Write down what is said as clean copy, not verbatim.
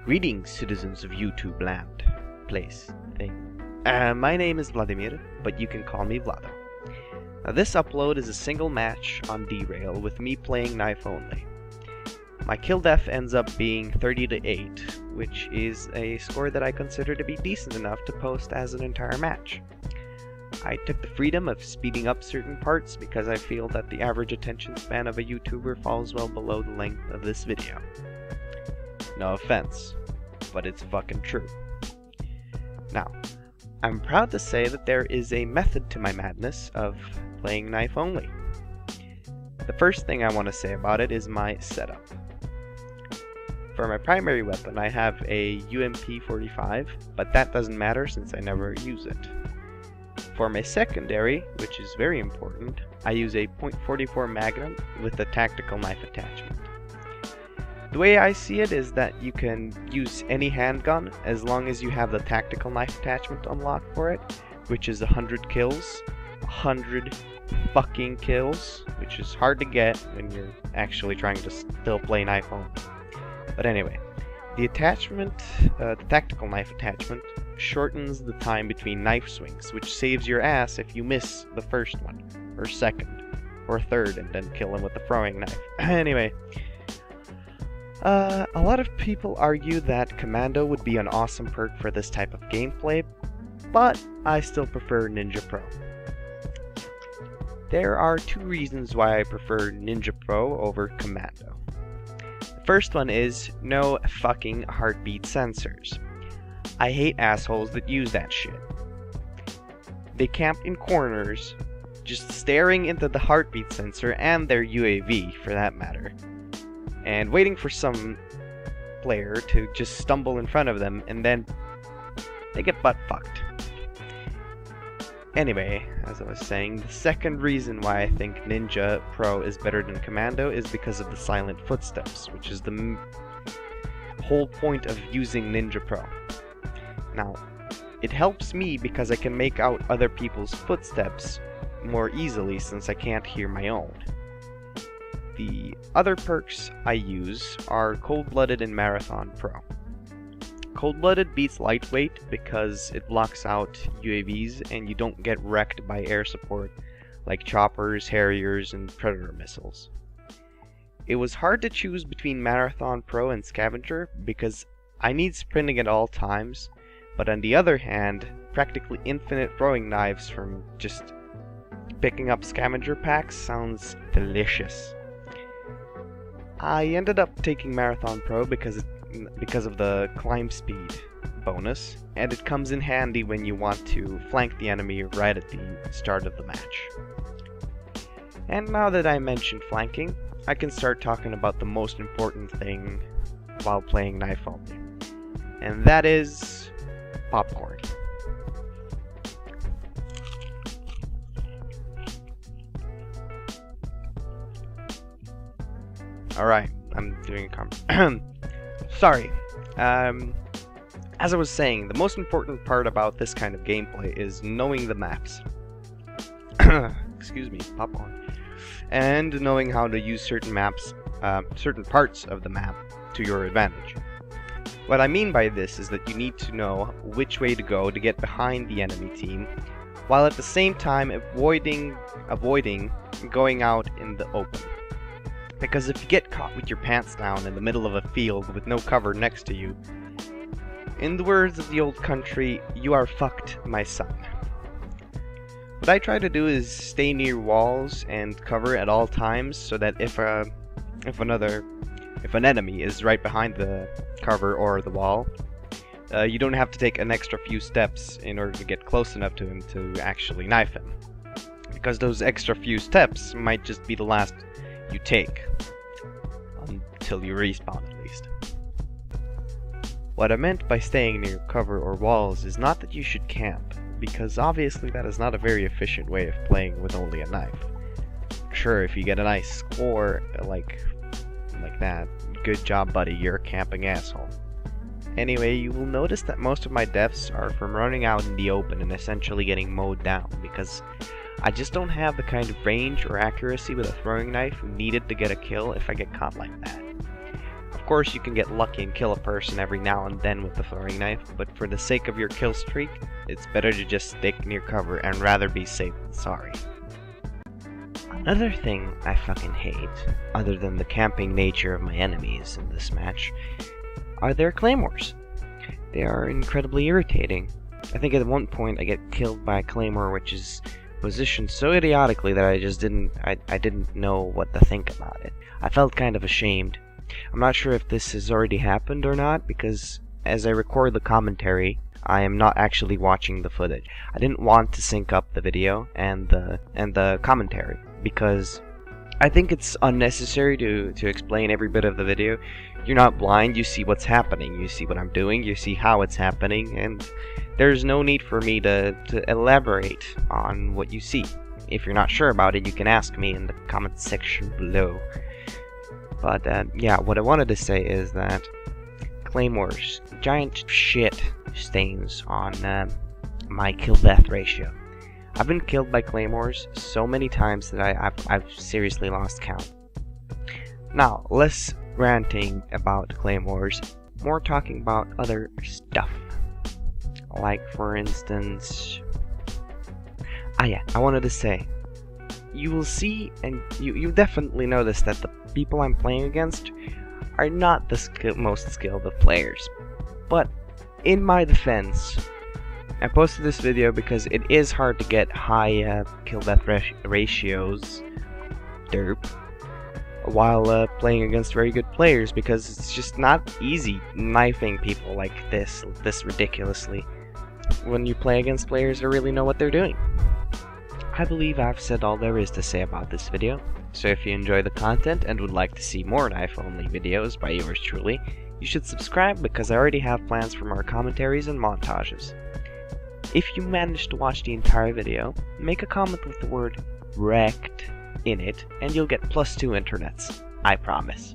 Greetings, citizens of YouTube land, place, thing. My name is Vladimir, but you can call me Vlado. Now, this upload is a single match on Derail with me playing knife only. My kill def ends up being 30-8, which is a score that I consider to be decent enough to post as an entire match. I took the freedom of speeding up certain parts because I feel that the average attention span of a YouTuber falls well below the length of this video. No offense, but it's fucking true. Now, I'm proud to say that there is a method to my madness of playing knife only. The first thing I want to say about it is my setup. For my primary weapon, I have a UMP-45, but that doesn't matter since I never use it. For my secondary, which is very important, I use a .44 Magnum with a tactical knife attachment. The way I see it is that you can use any handgun as long as you have the tactical knife attachment unlocked for it, which is 100 kills. 100 fucking kills, which is hard to get when you're actually trying to still play knife only. But anyway, the attachment, the tactical knife attachment, shortens the time between knife swings, which saves your ass if you miss the first one, or second, or third, and then kill him with the throwing knife. Anyway, a lot of people argue that Commando would be an awesome perk for this type of gameplay, but I still prefer Ninja Pro. There are two reasons why I prefer Ninja Pro over Commando. The first one is no fucking heartbeat sensors. I hate assholes that use that shit. They camp in corners, just staring into the heartbeat sensor and their UAV, for that matter, and waiting for some player to just stumble in front of them, and then they get butt fucked. Anyway, as I was saying, the second reason why I think Ninja Pro is better than Commando is because of the silent footsteps, which is the whole point of using Ninja Pro. Now, it helps me because I can make out other people's footsteps more easily since I can't hear my own. The other perks I use are Cold-Blooded and Marathon Pro. Cold-Blooded beats Lightweight because it blocks out UAVs and you don't get wrecked by air support like choppers, Harriers, and Predator missiles. It was hard to choose between Marathon Pro and Scavenger because I need sprinting at all times, but on the other hand, practically infinite throwing knives from just picking up scavenger packs sounds delicious. I ended up taking Marathon Pro because of the climb speed bonus, and it comes in handy when you want to flank the enemy right at the start of the match. And now that I mentioned flanking, I can start talking about the most important thing while playing knife only, and that is popcorn. Alright, I'm doing a Sorry. As I was saying, the most important part about this kind of gameplay is knowing the maps. Excuse me, popcorn. And knowing how to use certain maps, certain parts of the map to your advantage. What I mean by this is that you need to know which way to go to get behind the enemy team, while at the same time avoiding going out in the open. Because if you get caught with your pants down in the middle of a field with no cover next to you, in the words of the old country, you are fucked, my son. What I try to do is stay near walls and cover at all times so that if an enemy is right behind the cover or the wall, you don't have to take an extra few steps in order to get close enough to him to actually knife him. Because those extra few steps might just be the last you take, until you respawn at least. What I meant by staying near cover or walls is not that you should camp, because obviously that is not a very efficient way of playing with only a knife. Sure, if you get a nice score like that, good job buddy, you're a camping asshole. Anyway, you will notice that most of my deaths are from running out in the open and essentially getting mowed down, because I just don't have the kind of range or accuracy with a throwing knife needed to get a kill if I get caught like that. Of course, you can get lucky and kill a person every now and then with the throwing knife, but for the sake of your kill streak, it's better to just stick near cover and rather be safe than sorry. Another thing I fucking hate, other than the camping nature of my enemies in this match, are their claymores. They are incredibly irritating. I think at one point I get killed by a claymore which is positioned so idiotically that I just didn't know what to think about it. I felt kind of ashamed. I'm not sure if this has already happened or not, because as I record the commentary, I am not actually watching the footage. I didn't want to sync up the video and the commentary, because I think it's unnecessary to explain every bit of the video. You're not blind, you see what's happening, you see what I'm doing, you see how it's happening, and there's no need for me to elaborate on what you see. If you're not sure about it, you can ask me in the comment section below. But yeah, what I wanted to say is that claymores, giant shit stains on my kill-death ratio. I've been killed by claymores so many times that I've seriously lost count. Now, less ranting about claymores, more talking about other stuff. Like, for instance... yeah, I wanted to say, you will see, and you definitely notice that the people I'm playing against are not the most skilled of players. But, in my defense, I posted this video because it is hard to get high kill-death ratios, derp, while playing against very good players, because it's just not easy knifing people like this ridiculously when you play against players who really know what they're doing. I believe I've said all there is to say about this video, so if you enjoy the content and would like to see more knife-only videos by yours truly, you should subscribe, because I already have plans for more commentaries and montages. If you managed to watch the entire video, make a comment with the word wrecked in it, and you'll get +2 internets. I promise.